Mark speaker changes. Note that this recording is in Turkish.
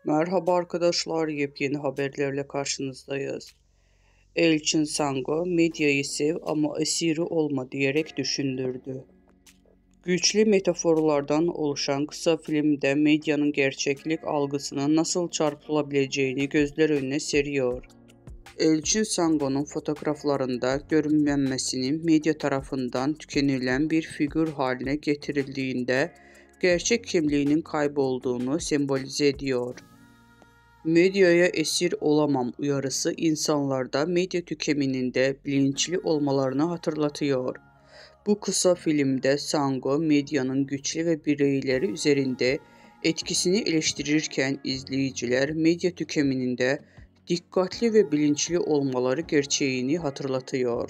Speaker 1: Merhaba arkadaşlar, yepyeni haberlerle karşınızdayız. Elçin Sango, medyayı sev ama esiri olma diyerek düşündürdü. Güçlü metaforlardan oluşan kısa filmde medyanın gerçeklik algısına nasıl çarpılabileceğini gözler önüne seriyor. Elçin Sango'nun fotoğraflarında görünmemesinin medya tarafından tükenilen bir figür haline getirildiğinde gerçek kimliğinin kaybolduğunu sembolize ediyor. Medyaya esir olamam uyarısı insanlarda medya tüketiminde bilinçli olmalarını hatırlatıyor. Bu kısa filmde Sango medyanın güçlü ve bireyleri üzerinde etkisini eleştirirken izleyiciler medya tüketiminde dikkatli ve bilinçli olmaları gerçeğini hatırlatıyor.